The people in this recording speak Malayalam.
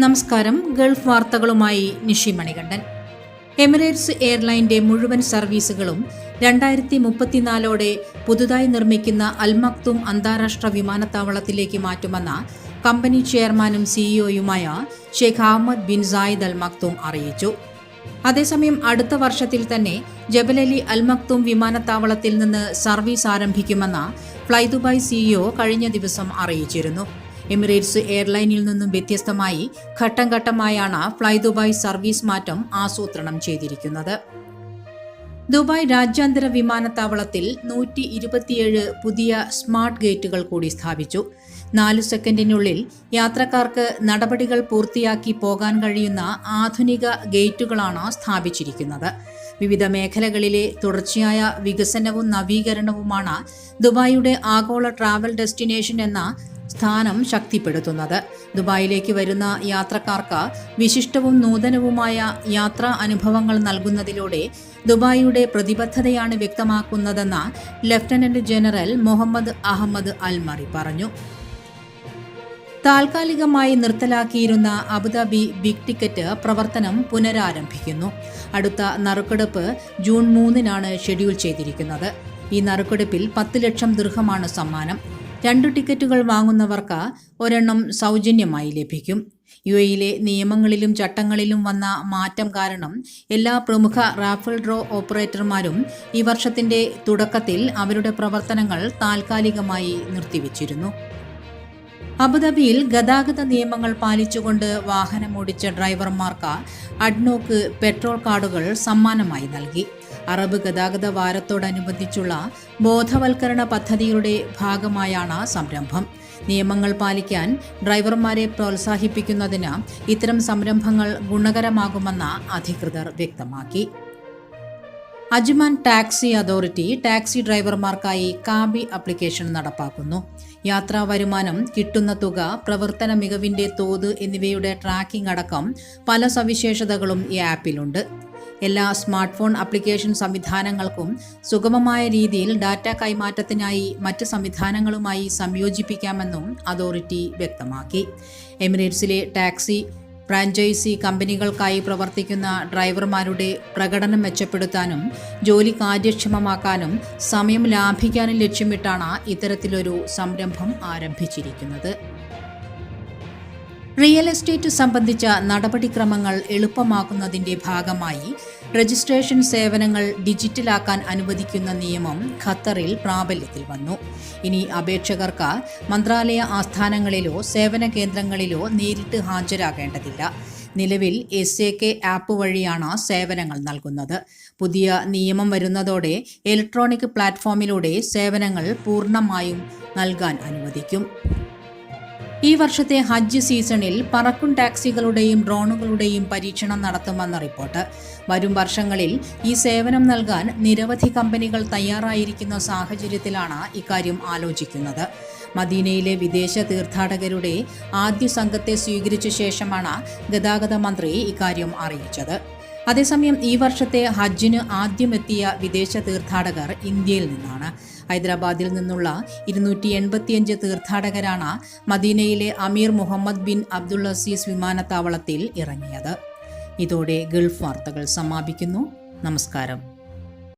നമസ്കാരം. ഗൾഫ് വാർത്തകളുമായി നിഷി മണികണ്ഠൻ. എമിറേറ്റ്സ് എയർലൈൻ്റെ മുഴുവൻ സർവീസുകളും 2034ഓടെ പുതുതായി നിർമ്മിക്കുന്ന അൽ മക്തൂം അന്താരാഷ്ട്ര വിമാനത്താവളത്തിലേക്ക് മാറ്റുമെന്ന കമ്പനി ചെയർമാനും സിഇഒയുമായ Sheikh Ahmed bin Saeed Al Maktoum അറിയിച്ചു. അതേസമയം അടുത്ത വർഷത്തിൽ തന്നെ ജബലലി അൽ മക്തൂം വിമാനത്താവളത്തിൽ നിന്ന് സർവീസ് ആരംഭിക്കുമെന്ന് ഫ്ലൈ ദുബായ് സിഇഒ കഴിഞ്ഞ ദിവസം അറിയിച്ചിരുന്നു. എമിറേറ്റ്സ് എയർലൈനിൽ നിന്നും വ്യത്യസ്തമായി ഘട്ടം ഘട്ടമായാണ് ഫ്ലൈ ദുബായ് സർവീസ് മാറ്റം ആസൂത്രണം ചെയ്തിരിക്കുന്നത്. ദുബായ് രാജ്യാന്തര വിമാനത്താവളത്തിൽ 127 പുതിയ സ്മാർട്ട് ഗേറ്റുകൾ കൂടി സ്ഥാപിച്ചു. 4 സെക്കൻഡിനുള്ളിൽ യാത്രക്കാർക്ക് നടപടികൾ പൂർത്തിയാക്കി പോകാൻ കഴിയുന്ന ആധുനിക ഗേറ്റുകളാണ് സ്ഥാപിച്ചിരിക്കുന്നത്. വിവിധ മേഖലകളിലെ തുടർച്ചയായ വികസനവും നവീകരണവുമാണ് ദുബായിയുടെ ആഗോള ട്രാവൽ ഡെസ്റ്റിനേഷൻ എന്ന സ്ഥാനം ശക്തിപ്പെടുത്തുന്നത്. ദുബായിലേക്ക് വരുന്ന യാത്രക്കാർക്ക് വിശിഷ്ടവും നൂതനവുമായ യാത്രാ അനുഭവങ്ങൾ നൽകുന്നതിലൂടെ ദുബായിയുടെ പ്രതിബദ്ധതയാണ് വ്യക്തമാക്കുന്നതെന്ന് lieutenant general Mohammed Ahmed Al Marri പറഞ്ഞു. താൽക്കാലികമായി നിർത്തലാക്കിയിരുന്ന അബുദാബി ബിഗ് ടിക്കറ്റ് പ്രവർത്തനം പുനരാരംഭിക്കുന്നു. അടുത്ത നറുക്കെടുപ്പ് ജൂൺ 3 ഷെഡ്യൂൾ ചെയ്തിരിക്കുന്നത്. ഈ നറുക്കെടുപ്പിൽ 10 ലക്ഷം ദിർഹമാണ് സമ്മാനം. 2 ടിക്കറ്റുകൾ വാങ്ങുന്നവർക്ക് ഒരെണ്ണം സൗജന്യമായി ലഭിക്കും. യുഎഇയിലെ നിയമങ്ങളിലും ചട്ടങ്ങളിലും വന്ന മാറ്റം കാരണം എല്ലാ പ്രമുഖ റാഫിൾ ഡ്രോ ഓപ്പറേറ്റർമാരും ഈ വർഷത്തിന്റെ തുടക്കത്തിൽ അവരുടെ പ്രവർത്തനങ്ങൾ താൽക്കാലികമായി നിർത്തിവച്ചിരുന്നു. അബുദാബിയിൽ ഗതാഗത നിയമങ്ങൾ പാലിച്ചുകൊണ്ട് വാഹനമോടിച്ച ഡ്രൈവർമാർക്ക് അഡ്നോക്ക് പെട്രോൾ കാർഡുകൾ സമ്മാനമായി നൽകി. അറബ് ഗതാഗത വാരത്തോടനുബന്ധിച്ചുള്ള ബോധവൽക്കരണ പദ്ധതിയുടെ ഭാഗമായാണ് സംരംഭം. നിയമങ്ങൾ പാലിക്കാൻ ഡ്രൈവർമാരെ പ്രോത്സാഹിപ്പിക്കുന്നതിന് ഇത്തരം സംരംഭങ്ങൾ ഗുണകരമാകുമെന്ന് അധികൃതർ വ്യക്തമാക്കി. അജ്മാൻ ടാക്സി അതോറിറ്റി ടാക്സി ഡ്രൈവർമാർക്കായി കാബി ആപ്ലിക്കേഷൻ നടപ്പാക്കുന്നു. യാത്രാ വരുമാനം, കിട്ടുന്ന തുക, പ്രവർത്തന മികവിന്റെ തോത് എന്നിവയുടെ ട്രാക്കിംഗ് അടക്കം പല സവിശേഷതകളും ഈ ആപ്പിലുണ്ട്. എല്ലാ സ്മാർട്ട് ഫോൺ ആപ്ലിക്കേഷൻ സംവിധാനങ്ങൾക്കും സുഗമമായ രീതിയിൽ ഡാറ്റ കൈമാറ്റത്തിനായി മറ്റ് സംവിധാനങ്ങളുമായി സംയോജിപ്പിക്കാമെന്നും അതോറിറ്റി വ്യക്തമാക്കി. എമിറേറ്റ്സിലെ ടാക്സി ഫ്രാഞ്ചൈസി കമ്പനികൾക്കായി പ്രവർത്തിക്കുന്ന ഡ്രൈവർമാരുടെ പ്രകടനം മെച്ചപ്പെടുത്താനും ജോലി കാര്യക്ഷമമാക്കാനും സമയം ലാഭിക്കാനും ലക്ഷ്യമിട്ടാണ് ഇത്തരത്തിലൊരു സംരംഭം ആരംഭിച്ചിരിക്കുന്നത്. റിയൽ എസ്റ്റേറ്റ് സംബന്ധിച്ച നടപടിക്രമങ്ങൾ എളുപ്പമാക്കുന്നതിന്റെ ഭാഗമായി രജിസ്ട്രേഷൻ സേവനങ്ങൾ ഡിജിറ്റലാക്കാൻ അനുവദിക്കുന്ന നിയമം ഖത്തറിൽ പ്രാബല്യത്തിൽ വന്നു. ഇനി അപേക്ഷകർക്ക് മന്ത്രാലയ ആസ്ഥാനങ്ങളിലോ സേവന കേന്ദ്രങ്ങളിലോ നേരിട്ട് ഹാജരാകേണ്ടതില്ല. നിലവിൽ SAK ആപ്പ് വഴിയാണ് സേവനങ്ങൾ നൽകുന്നത്. പുതിയ നിയമം വരുന്നതോടെ ഇലക്ട്രോണിക് പ്ലാറ്റ്ഫോമിലൂടെ സേവനങ്ങൾ പൂർണ്ണമായും നൽകാൻ അനുവദിക്കും. ഈ വർഷത്തെ ഹജ്ജ് സീസണിൽ പറക്കും ടാക്സികളുടെയും ഡ്രോണുകളുടെയും പരീക്ഷണം നടത്തുമെന്ന റിപ്പോർട്ട്. വരും വർഷങ്ങളിൽ ഈ സേവനം നൽകാൻ നിരവധി കമ്പനികൾ തയ്യാറായിരിക്കുന്ന സാഹചര്യത്തിലാണ് ഇക്കാര്യം ആലോചിക്കുന്നത്. മദീനയിലെ വിദേശ തീർത്ഥാടകരുടെ ആദ്യ സംഘത്തെ സ്വീകരിച്ച ശേഷമാണ് ഗതാഗത മന്ത്രി ഇക്കാര്യം അറിയിച്ചത്. അതേസമയം ഈ വർഷത്തെ ഹജ്ജിന് ആദ്യമെത്തിയ വിദേശ തീർത്ഥാടകർ ഇന്ത്യയിൽ നിന്നാണ്. ഹൈദരാബാദിൽ നിന്നുള്ള 285 തീർത്ഥാടകരാണ് മദീനയിലെ അമീർ മുഹമ്മദ് ബിൻ അബ്ദുൾ അസീസ് വിമാനത്താവളത്തിൽ ഇറങ്ങിയത്. ഇതോടെ ഗൾഫ് വാർത്തകൾ സമാപിക്കുന്നു. നമസ്കാരം.